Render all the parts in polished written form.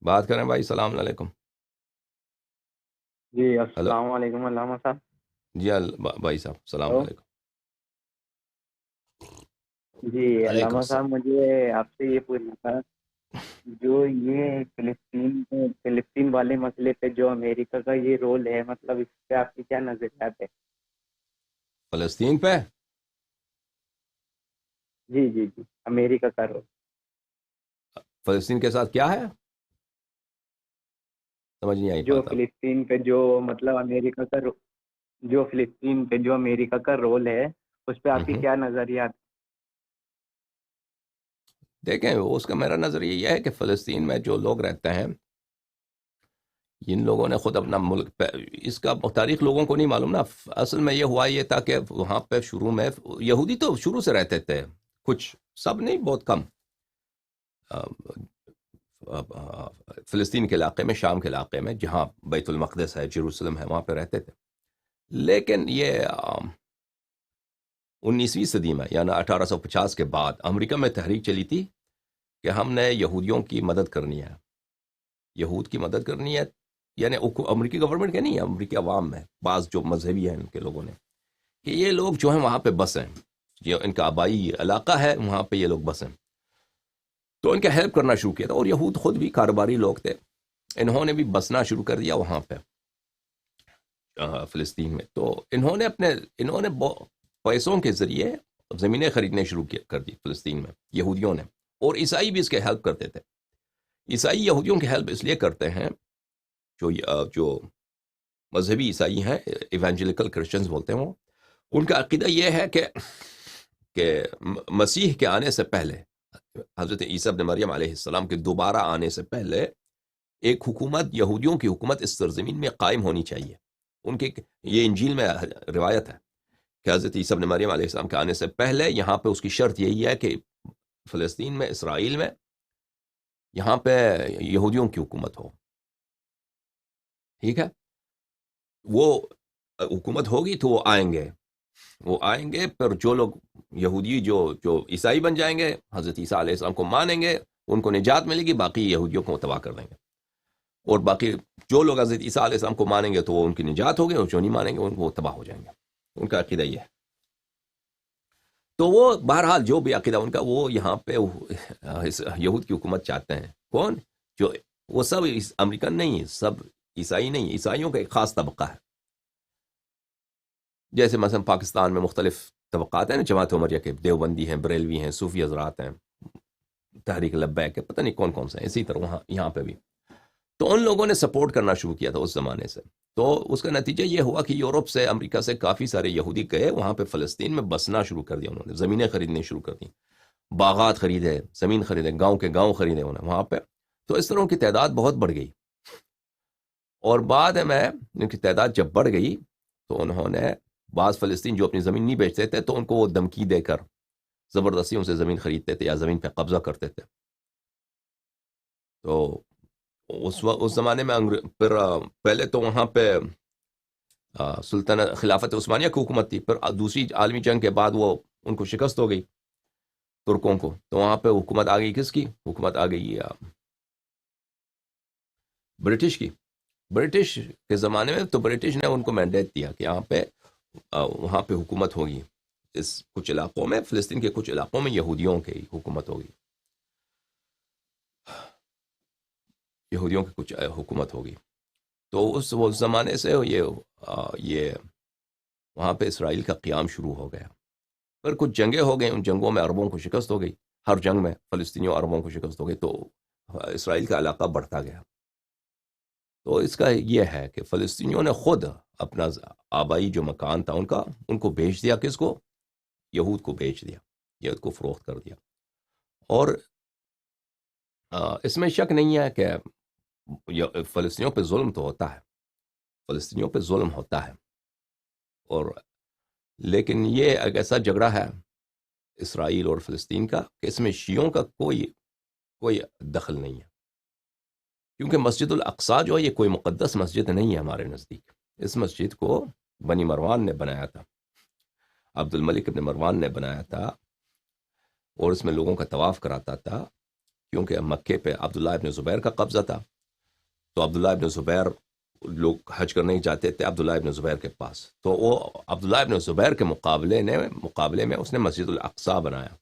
بات کریں بھائی. السلام علیکم. جی ہلو. السلام علیکم علامہ صاحب. جی بھائی صاحب السلام ہلو. علیکم. جی علیکم علامہ صاحب، السلام. مجھے آپ سے یہ پوچھنا تھا، جو یہ فلسطین والے مسئلے پہ جو امریکہ کا یہ رول ہے، مطلب اس پہ آپ کی کیا نظریات ہے؟ فلسطین پہ جی جی جی، امریکہ کا رول. فلسطین کے ساتھ کیا ہے؟ سمجھ نہیں آئی جو بات اب. فلسطین پہ جو مطلب امریکہ کا جو فلسطین پہ جو امریکہ کا رول ہے، اس پہ آپ کی ہوں. کیا نظریات؟ دیکھیں اس کا میرا نظریہ یہ ہے کہ فلسطین میں جو لوگ رہتے ہیں، جن لوگوں نے خود اپنا ملک پہ، اس کا تاریخ لوگوں کو نہیں معلوم نا. اصل میں یہ ہوا یہ تھا کہ وہاں پہ شروع میں یہودی تو شروع سے رہتے تھے، کچھ، سب نہیں، بہت کم. فلسطین کے علاقے میں، شام کے علاقے میں، جہاں بیت المقدس ہے، جیروسلم ہے، وہاں پہ رہتے تھے. لیکن یہ 19ویں صدی میں، یعنی 1850 کے بعد امریکہ میں تحریک چلی تھی کہ ہم نے یہودیوں کی مدد کرنی ہے. یہود کی مدد کرنی ہے، یعنی امریکی گورنمنٹ کے نہیں، امریکی عوام میں بعض جو مذہبی ہیں ان کے لوگوں نے، کہ یہ لوگ جو ہیں وہاں پہ بسیں، یہ ان کا آبائی علاقہ ہے، وہاں پہ یہ لوگ بسیں. تو ان کا ہیلپ کرنا شروع کیا تھا. اور یہود خود بھی کاروباری لوگ تھے، انہوں نے بھی بسنا شروع کر دیا وہاں پہ فلسطین میں. تو انہوں نے پیسوں کے ذریعے زمینیں خریدنے شروع کر دی فلسطین میں، یہودیوں نے. اور عیسائی بھی اس کے ہیلپ کرتے تھے. عیسائی یہودیوں کی ہیلپ اس لیے کرتے ہیں، جو مذہبی عیسائی ہیں، ایوانجیلیکل کرسچنز بولتے ہیں، وہ ان کا عقیدہ یہ ہے کہ مسیح کے آنے سے پہلے، حضرت عیسیٰ ابن مریم علیہ السلام کے دوبارہ آنے سے پہلے، ایک حکومت، یہودیوں کی حکومت اس سرزمین میں قائم ہونی چاہیے. ان کے یہ انجیل میں روایت ہے کہ حضرت عیسیٰ ابن مریم علیہ السلام کے آنے سے پہلے یہاں پہ اس کی شرط یہی ہے کہ فلسطین میں، اسرائیل میں، یہاں پہ یہودیوں کی حکومت ہو. ٹھیک ہے، وہ حکومت ہوگی تو وہ آئیں گے. پر جو لوگ یہودی جو عیسائی بن جائیں گے، حضرت عیسیٰ علیہ السلام کو مانیں گے، ان کو نجات ملے گی، باقی یہودیوں کو تباہ کر دیں گے. اور باقی جو لوگ حضرت عیسیٰ علیہ السلام کو مانیں گے تو وہ ان کی نجات ہوگی، اور جو نہیں مانیں گے ان کو تباہ ہو جائیں گے. ان کا عقیدہ یہ ہے. تو وہ بہرحال جو بھی عقیدہ ان کا، وہ یہاں پہ یہود کی حکومت چاہتے ہیں. کون؟ جو وہ سب امریکن نہیں ہے، سب عیسائی نہیں. عیسائیوں کا ایک خاص طبقہ ہے. جیسے مثلا پاکستان میں مختلف طبقات ہیں نا، جماعت عمریہ کے، دیوبندی ہیں، بریلوی ہیں، صوفی حضرات ہیں، تحریک لبیک ہے، پتہ نہیں کون کون سے ہیں. اسی طرح وہاں یہاں پہ بھی. تو ان لوگوں نے سپورٹ کرنا شروع کیا تھا اس زمانے سے. تو اس کا نتیجہ یہ ہوا کہ یورپ سے، امریکہ سے کافی سارے یہودی گئے وہاں پہ، فلسطین میں بسنا شروع کر دیا. انہوں نے زمینیں خریدنے شروع کر دی، باغات خریدے، زمین خریدے، گاؤں کے گاؤں خریدے انہوں نے وہاں پہ. تو اس طرح ان کی تعداد بہت بڑھ گئی. اور بعد میں ان کی تعداد جب بڑھ گئی تو انہوں نے بعض فلسطین جو اپنی زمین نہیں بیچتے تھے تو ان کو وہ دھمکی دے کر زبردستی ان سے زمین خریدتے تھے یا زمین پہ قبضہ کرتے تھے. تو اس زمانے میں پھر پہلے تو وہاں پہ سلطنت خلافت عثمانیہ کی حکومت تھی. پھر دوسری عالمی جنگ کے بعد وہ ان کو شکست ہو گئی ترکوں کو. تو وہاں پہ حکومت آ گئی، کس کی حکومت آ گئی؟ برٹش کی. برٹش کے زمانے میں تو برٹش نے ان کو مینڈیٹ دیا کہ یہاں پہ وہاں پہ حکومت ہوگی. اس کچھ علاقوں میں، فلسطین کے کچھ علاقوں میں یہودیوں کی حکومت ہوگی، یہودیوں کی کچھ حکومت ہوگی. تو اس زمانے سے یہ وہاں پہ اسرائیل کا قیام شروع ہو گیا. پر کچھ جنگیں ہو گئیں، ان جنگوں میں عربوں کو شکست ہو گئی. ہر جنگ میں فلسطینیوں عربوں کو شکست ہو گئی، تو اسرائیل کا علاقہ بڑھتا گیا. تو اس کا یہ ہے کہ فلسطینیوں نے خود اپنا آبائی جو مکان تھا ان کو بیچ دیا. کس کو؟ یہود کو بیچ دیا، یہود کو فروخت کر دیا. اور اس میں شک نہیں ہے کہ فلسطینیوں پہ ظلم تو ہوتا ہے، فلسطینیوں پہ ظلم ہوتا ہے. اور لیکن یہ ایک ایسا جھگڑا ہے اسرائیل اور فلسطین کا کہ اس میں شیعوں کا کوئی دخل نہیں ہے. کیونکہ مسجد الاقصی جو ہے، یہ کوئی مقدس مسجد نہیں ہے ہمارے نزدیک. اس مسجد کو بنی مروان نے بنایا تھا، عبد الملک ابن مروان نے بنایا تھا، اور اس میں لوگوں کا طواف کراتا تھا. کیونکہ مکے پہ عبداللہ ابن زبیر کا قبضہ تھا. تو عبداللہ ابن زبیر، لوگ حج کرنے جاتے تھے عبداللہ ابن زبیر کے پاس، تو وہ عبداللہ ابن زبیر کے مقابلے میں اس نے مسجد الاقصیٰ بنایا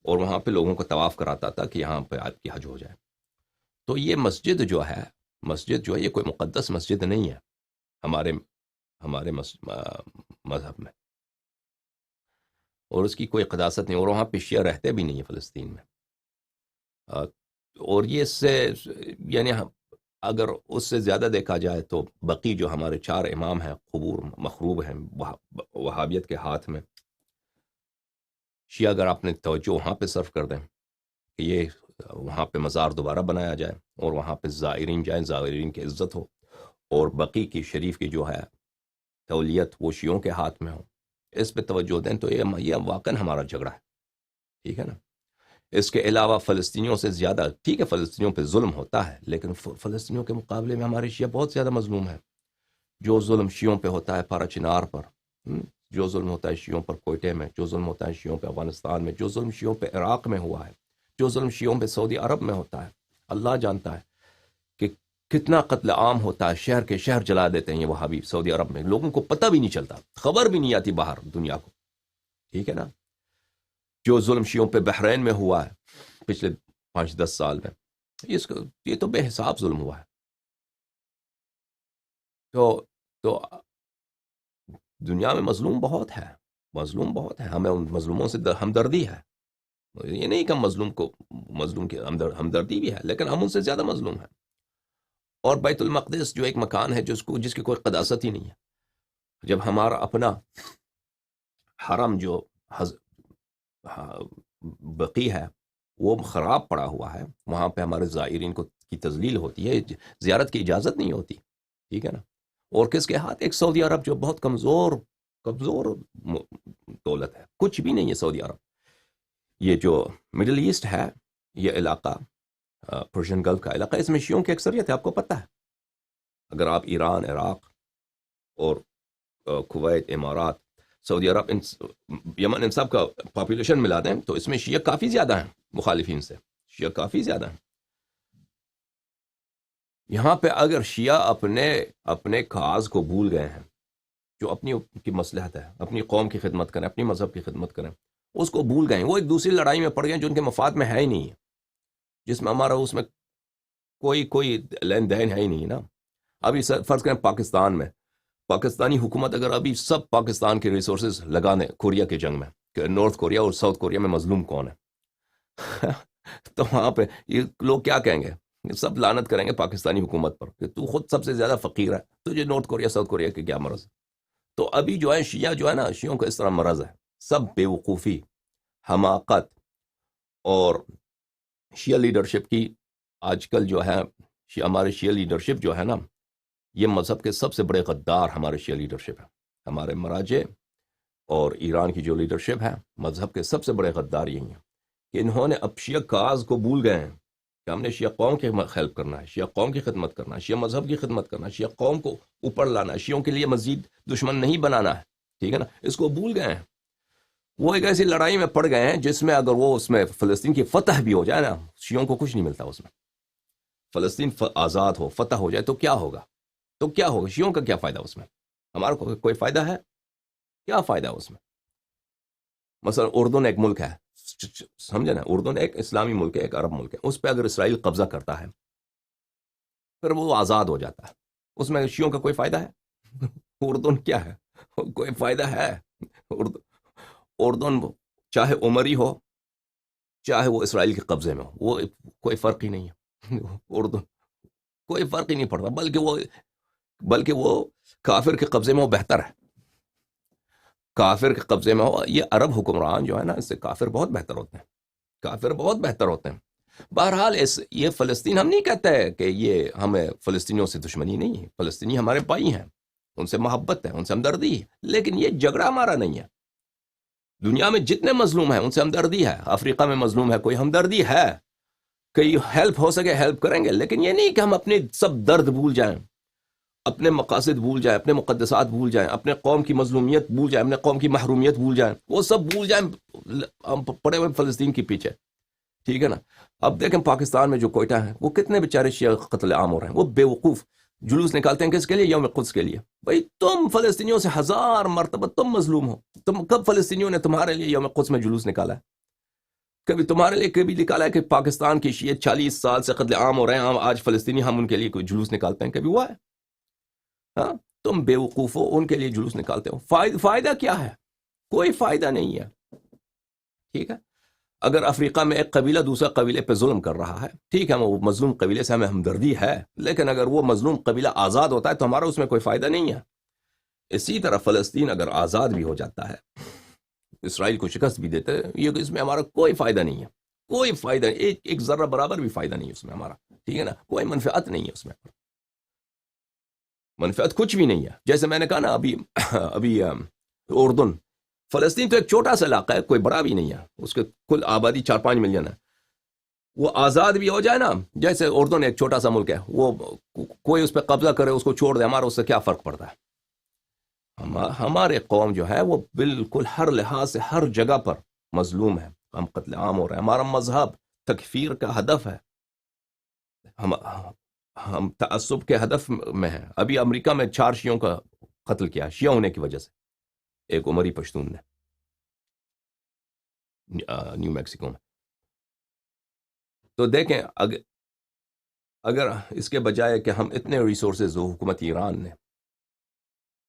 اور وہاں پہ لوگوں کو طواف کراتا تھا کہ یہاں پہ آپ کی حج ہو جائے. تو یہ مسجد جو ہے یہ کوئی مقدس مسجد نہیں ہے ہمارے مذہب میں، اور اس کی کوئی قداست نہیں، اور وہاں پہ شیعہ رہتے بھی نہیں ہیں فلسطین میں. اور یہ اس سے یعنی اگر اس سے زیادہ دیکھا جائے تو بقی جو ہمارے 4 امام ہیں قبور مخروب ہیں وہابیت کے ہاتھ میں. شیعہ اگر آپ نے توجہ وہاں پہ صرف کر دیں کہ یہ وہاں پہ مزار دوبارہ بنایا جائے اور وہاں پہ زائرین جائیں، زائرین کی عزت ہو، اور بقی کی شریف کی جو ہے تولیت وہ شیعوں کے ہاتھ میں ہو، اس پہ توجہ دیں تو یہ واقعاً ہمارا جھگڑا ہے. ٹھیک ہے نا. اس کے علاوہ فلسطینیوں سے زیادہ، ٹھیک ہے فلسطینیوں پہ ظلم ہوتا ہے، لیکن فلسطینیوں کے مقابلے میں ہمارے شیعہ بہت زیادہ مظلوم ہیں. جو ظلم شیعوں پہ ہوتا ہے پارا چنار پر، جو ظلم ہوتا ہے شیعوں پر کوئٹے میں، جو ظلم ہوتا ہے شیعوں پہ افغانستان میں، جو ظلم شیعوں پہ عراق میں ہوا ہے، جو ظلم شیعوں پہ سعودی عرب میں ہوتا ہے، اللہ جانتا ہے کہ کتنا قتل عام ہوتا ہے. شہر کے شہر جلا دیتے ہیں یہ وہابی سعودی عرب میں، لوگوں کو پتہ بھی نہیں چلتا، خبر بھی نہیں آتی باہر دنیا کو. ٹھیک ہے نا. جو ظلم شیعوں پہ بحرین میں ہوا ہے پچھلے 5-10 سال میں، یہ تو بے حساب ظلم ہوا ہے. تو دنیا میں مظلوم بہت ہے، ہمیں ان مظلوموں سے ہمدردی ہے. یہ نہیں کہ مظلوم کی ہمدردی بھی ہے، لیکن ہم ان سے زیادہ مظلوم ہیں. اور بیت المقدس جو ایک مکان ہے جس کی کوئی قداست ہی نہیں ہے، جب ہمارا اپنا حرم جو بقی ہے وہ خراب پڑا ہوا ہے، وہاں پہ ہمارے زائرین کی تذلیل ہوتی ہے، زیارت کی اجازت نہیں ہوتی. ٹھیک ہے نا. اور کس کے ہاتھ؟ ایک سعودی عرب جو بہت کمزور دولت ہے، کچھ بھی نہیں ہے سعودی عرب. یہ جو مڈل ایسٹ ہے، یہ علاقہ پرشین گلف کا علاقہ، اس میں شیعوں کی اکثریت ہے، آپ کو پتہ ہے. اگر آپ ایران، عراق اور کویت، امارات، سعودی عرب، یمن، ان سب کا پاپولیشن ملا دیں تو اس میں شیعہ کافی زیادہ ہیں، مخالفین سے شیعہ کافی زیادہ ہیں. یہاں پہ اگر شیعہ اپنے کاز کو بھول گئے ہیں، جو اپنی کی مصلحت ہے، اپنی قوم کی خدمت کریں، اپنی مذہب کی خدمت کریں، اس کو بھول گئے. وہ ایک دوسری لڑائی میں پڑ گئے جو ان کے مفاد میں ہے ہی نہیں ہے، جس میں ہمارا اس میں کوئی لین دین ہے ہی نہیں نا. ابھی فرض کریں پاکستان میں، پاکستانی حکومت اگر ابھی سب پاکستان کے ریسورسز لگا دیں کوریا کے جنگ میں کہ نارتھ کوریا اور ساؤتھ کوریا میں مظلوم کون ہے تو وہاں پہ یہ لوگ کیا کہیں گے؟ سب لعنت کریں گے پاکستانی حکومت پر کہ تو خود سب سے زیادہ فقیر ہے، تجھے نارتھ کوریا ساؤتھ کوریا کے کیا مرض ہے. تو ابھی جو ہے شیعہ جو ہے نا، شیعوں کا اس طرح مرض ہے، سب بے وقوفی، حماقت، اور شیعہ لیڈرشپ کی آج کل جو ہے ہمارے شیعہ لیڈرشپ جو ہے نا، یہ مذہب کے سب سے بڑے غدار ہمارے شیعہ لیڈرشپ ہے. ہمارے مراجع اور ایران کی جو لیڈرشپ ہے، مذہب کے سب سے بڑے غدار یہی ہیں کہ انہوں نے اب شیعہ کاز کو بھول گئے ہیں کہ ہم نے شیعہ قوم کی ہیلپ کرنا ہے، شیعہ قوم کی خدمت کرنا ہے، شیعہ مذہب کی خدمت کرنا ہے، شیعہ قوم کو اوپر لانا ہے، شیعوں کے لیے مزید دشمن نہیں بنانا ہے. ٹھیک ہے نا. اس کو بھول گئے ہیں. وہ ایک ایسی لڑائی میں پڑ گئے ہیں جس میں اگر وہ اس میں فلسطین کی فتح بھی ہو جائے نا، شیعوں کو کچھ نہیں ملتا. اس میں فلسطین آزاد ہو، فتح ہو جائے تو کیا ہوگا؟ شیعوں کا کیا فائدہ اس میں؟ ہمارا کوئی فائدہ ہے؟ کیا فائدہ اس میں؟ مثلا اردن ایک ملک ہے، سمجھے نا، اردن ایک اسلامی ملک ہے، ایک عرب ملک ہے. اس پہ اگر اسرائیل قبضہ کرتا ہے پھر وہ آزاد ہو جاتا ہے، اس میں شیعوں کا کوئی فائدہ ہے؟ اردن کیا ہے؟ کوئی فائدہ ہے؟ اردن چاہے عمری ہو چاہے وہ اسرائیل کے قبضے میں ہو، وہ کوئی فرق ہی نہیں ہے. اردن کوئی فرق ہی نہیں پڑتا، بلکہ وہ کافر کے قبضے میں وہ بہتر ہے. کافر کے قبضے میں ہو. یہ عرب حکمران جو ہے نا، اس سے کافر بہت بہتر ہوتے ہیں. بہرحال یہ فلسطین، ہم نہیں کہتے کہ یہ ہمیں فلسطینیوں سے دشمنی نہیں ہے، فلسطینی ہمارے بھائی ہیں، ان سے محبت ہے، ان سے ہمدردی ہے، لیکن یہ جھگڑا ہمارا نہیں ہے. دنیا میں جتنے مظلوم ہیں ان سے ہمدردی ہے. افریقہ میں مظلوم ہے، کوئی ہمدردی ہے، کئی ہیلپ ہو سکے ہیلپ کریں گے، لیکن یہ نہیں کہ ہم اپنے سب درد بھول جائیں، اپنے مقاصد بھول جائیں، اپنے مقدسات بھول جائیں، اپنے قوم کی مظلومیت بھول جائیں، اپنے قوم کی محرومیت بھول جائیں، وہ سب بھول جائیں، ہم پڑے ہوئے فلسطین کے پیچھے. ٹھیک ہے نا. اب دیکھیں پاکستان میں جو کوئٹہ ہے وہ کتنے بیچارے شیعہ قتل عام ہو رہے ہیں، وہ بیوقوف جلوس نکالتے ہیں کس کے لیے؟ یوم قدس کے لیے۔ بھائی تم فلسطینیوں سے 1000 مرتبہ تم مظلوم ہو، تم کب فلسطینیوں نے تمہارے لیے یوم قدس میں جلوس نکالا ہے؟ کبھی تمہارے لیے کبھی نکالا ہے کہ پاکستان کی شیعہ 40 سال سے قتل عام ہو رہے ہیں، آج فلسطینی ہم ان کے لیے کوئی جلوس نکالتے ہیں؟ کبھی ہوا ہے؟ ہاں، تم بیوقوف ہو، ان کے لیے جلوس نکالتے ہو، فائدہ کیا ہے؟ کوئی فائدہ نہیں ہے، ٹھیک ہے؟ اگر افریقہ میں ایک قبیلہ دوسرا قبیلے پہ ظلم کر رہا ہے، ٹھیک ہے، وہ مظلوم قبیلے سے ہمیں ہمدردی ہے، لیکن اگر وہ مظلوم قبیلہ آزاد ہوتا ہے تو ہمارا اس میں کوئی فائدہ نہیں ہے۔ اسی طرح فلسطین اگر آزاد بھی ہو جاتا ہے، اسرائیل کو شکست بھی دیتے ہیں، یہ اس میں ہمارا کوئی فائدہ نہیں ہے، کوئی فائدہ نہیں، ایک ذرہ برابر بھی فائدہ نہیں ہے اس میں ہمارا، ٹھیک ہے نا؟ کوئی منفعت نہیں ہے اس میں، منفعت کچھ بھی نہیں ہے۔ جیسے میں نے کہا نا ابھی اردن، فلسطین تو ایک چھوٹا سا علاقہ ہے، کوئی بڑا بھی نہیں ہے، اس کے کل آبادی 4-5 ملین ہے، وہ آزاد بھی ہو جائے نا، جیسے اردن ایک چھوٹا سا ملک ہے، وہ کوئی اس پہ قبضہ کرے اس کو چھوڑ دے، ہمارا اس سے کیا فرق پڑتا ہے؟ ہمارے قوم جو ہے وہ بالکل ہر لحاظ سے ہر جگہ پر مظلوم ہے، ہم قتل عام ہو رہے ہیں، ہمارا مذہب تکفیر کا ہدف ہے، ہم تعصب کے ہدف میں ہیں۔ ابھی امریکہ میں 4 شیعوں کا قتل کیا شیعہ ہونے کی وجہ سے، ایک عمری پشتون نے نیو میکسیکو میں۔ تو دیکھیں اگر اس کے بجائے کہ ہم اتنے ریسورسز ہو حکومت ایران نے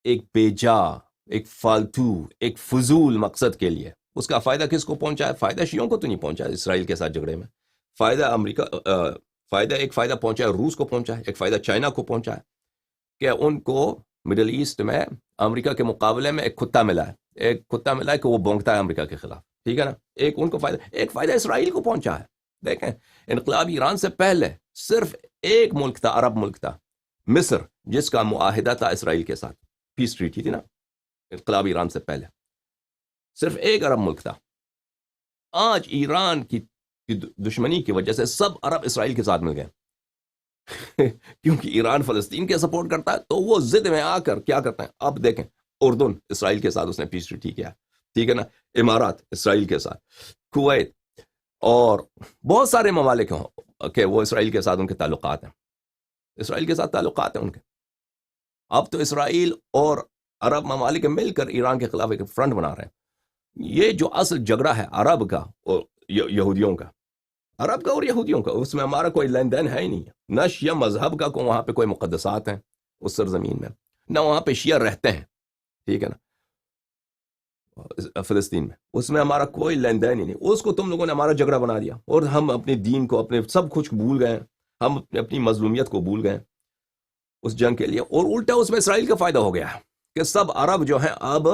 ایک بے جا، ایک فالتو، ایک فضول مقصد کے لیے، اس کا فائدہ کس کو پہنچا ہے؟ فائدہ شیعوں کو تو نہیں پہنچا اسرائیل کے ساتھ جھگڑے میں، فائدہ ایک فائدہ پہنچا ہے روس کو پہنچا ہے، ایک فائدہ چائنا کو پہنچا ہے کہ ان کو مڈل ایسٹ میں امریکہ کے مقابلے میں ایک کتا ملا ہے کہ وہ بونگتا ہے امریکہ کے خلاف، ٹھیک ہے نا؟ ایک ان کو فائدہ، ایک فائدہ اسرائیل کو پہنچا ہے۔ دیکھیں انقلاب ایران سے پہلے صرف ایک ملک تھا، عرب ملک تھا، مصر، جس کا معاہدہ تھا اسرائیل کے ساتھ، پیس ٹریٹی تھی نا انقلاب ایران سے پہلے، صرف ایک عرب ملک تھا۔ آج ایران کی دشمنی کی وجہ سے سب عرب اسرائیل کے ساتھ مل گئے کیونکہ ایران فلسطین کے سپورٹ کرتا ہے، تو وہ ضد میں آ کر کیا کرتے ہیں؟ اب دیکھیں اردن اسرائیل کے ساتھ اس نے پیس ٹریٹی کیا، ٹھیک ہے نا؟ امارات اسرائیل کے ساتھ، کویت اور بہت سارے ممالک ہیں کہ وہ اسرائیل کے ساتھ ان کے تعلقات ہیں، اسرائیل کے ساتھ تعلقات ہیں ان کے۔ اب تو اسرائیل اور عرب ممالک مل کر ایران کے خلاف ایک فرنٹ بنا رہے ہیں۔ یہ جو اصل جھگڑا ہے عرب کا اور یہودیوں کا، عرب کا اور یہودیوں کا، اس میں ہمارا کوئی لین دین ہے ہی نہیں، نہ شیعہ مذہب کا وہاں پہ کوئی مقدسات ہیں اس سرزمین میں، نہ وہاں پہ شیعہ رہتے ہیں، ٹھیک ہے نا؟ فلسطین میں اس میں ہمارا کوئی لین دین ہی نہیں، اس کو تم لوگوں نے ہمارا جھگڑا بنا دیا، اور ہم اپنے دین کو، اپنے سب کچھ بھول گئے، ہم اپنی مظلومیت کو بھول گئے اس جنگ کے لیے، اور الٹا اس میں اسرائیل کا فائدہ ہو گیا کہ سب عرب جو ہیں اب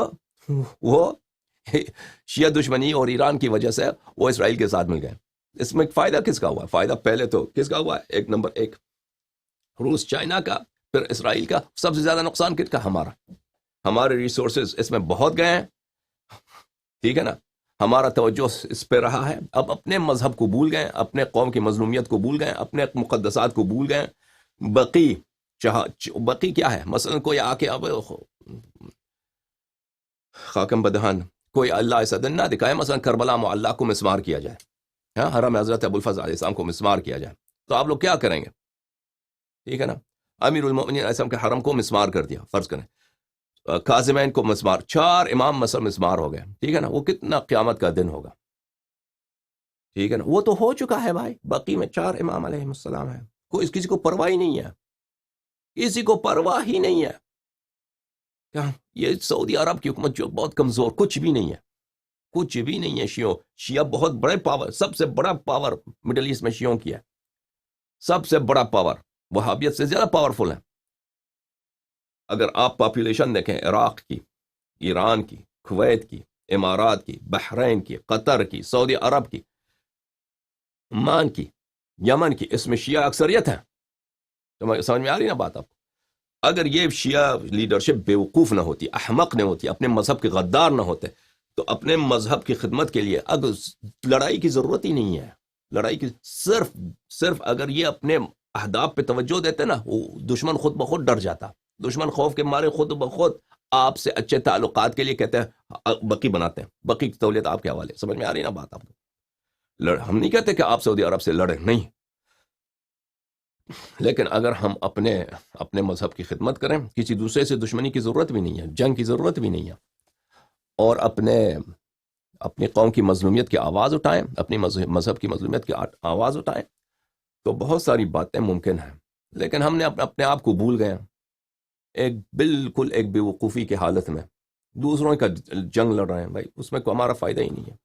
وہ شیعہ دشمنی اور ایران کی وجہ سے وہ اسرائیل کے ساتھ مل گئے۔ اس میں فائدہ کس کا ہوا؟ فائدہ پہلے تو کس کا ہوا؟ ایک نمبر ایک روس چائنا کا، پھر اسرائیل کا، سب سے زیادہ نقصان کس کا؟ ہمارا، ہمارے ریسورسز اس میں بہت گئے ہیں، ٹھیک ہے نا؟ ہمارا توجہ اس پہ رہا ہے، اب اپنے مذہب کو بھول گئے، اپنے قوم کی مظلومیت کو بھول گئے، اپنے مقدسات کو بھول گئے۔ بقی کیا ہے؟ مثلا کوئی آ کے اب خاکم بدہن کوئی اللہ ایسا دن نہ دکھائے، مثلا کربلا معلیٰ کو مسمار کیا جائے، ہاں حرم حضرت ابو الفضل علیہ السلام کو مسمار کیا جائے، تو آپ لوگ کیا کریں گے؟ ٹھیک ہے نا؟ امیر المؤمنین علیہ السلام کے حرم کو مسمار کر دیا، فرض کریں کاظمین کو مسمار، 4 امام مثلا مسمار ہو گئے، ٹھیک ہے نا؟ وہ کتنا قیامت کا دن ہوگا، ٹھیک ہے نا؟ وہ تو ہو چکا ہے بھائی، باقی میں 4 امام علیہ السلام ہے، کوئی کسی کو پرواہ ہی نہیں ہے، کسی کو پرواہ ہی نہیں ہے۔ یہ سعودی عرب کی حکومت جو بہت کمزور، کچھ بھی نہیں ہے، کچھ بھی نہیں ہے۔ شیعہ بہت بڑے پاور، سب سے بڑا پاور مڈل ایسٹ میں شیعوں کی ہے، سب سے بڑا پاور، وہابیت سے زیادہ پاورفل ہے۔ اگر آپ پاپولیشن دیکھیں عراق کی، ایران کی، کویت کی، امارات کی، بحرین کی، قطر کی، سعودی عرب کی، عمان کی، یمن کی، اس میں شیعہ اکثریت ہے۔ تو سمجھ میں آ رہی نا بات آپ کو؟ اگر یہ شیعہ لیڈرشپ بیوقوف نہ ہوتی، احمق نہ ہوتی، اپنے مذہب کے غدار نہ ہوتے، تو اپنے مذہب کی خدمت کے لیے اگر لڑائی کی ضرورت ہی نہیں ہے، لڑائی کی صرف اگر یہ اپنے اہداف پہ توجہ دیتے نا، وہ دشمن خود بخود ڈر جاتا، دشمن خوف کے مارے خود بخود آپ سے اچھے تعلقات کے لیے کہتے ہیں بقی بناتے ہیں، بقی کی تولیت آپ کے حوالے۔ سمجھ میں آ رہی نا بات آپ کو؟ ہم نہیں کہتے کہ آپ سعودی عرب سے لڑیں، نہیں، لیکن اگر ہم اپنے مذہب کی خدمت کریں، کسی دوسرے سے دشمنی کی ضرورت بھی نہیں ہے، جنگ کی ضرورت بھی نہیں ہے، اور اپنی قوم کی مظلومیت کی آواز اٹھائیں، اپنی مذہب کی مظلومیت کی آواز اٹھائیں، تو بہت ساری باتیں ممکن ہیں. لیکن ہم نے اپنے آپ کو بھول گئے ہیں، بالکل ایک بے وقوفی کی حالت میں دوسروں کا جنگ لڑ رہے ہیں. بھائی اس میں کوئی ہمارا فائدہ ہی نہیں ہے.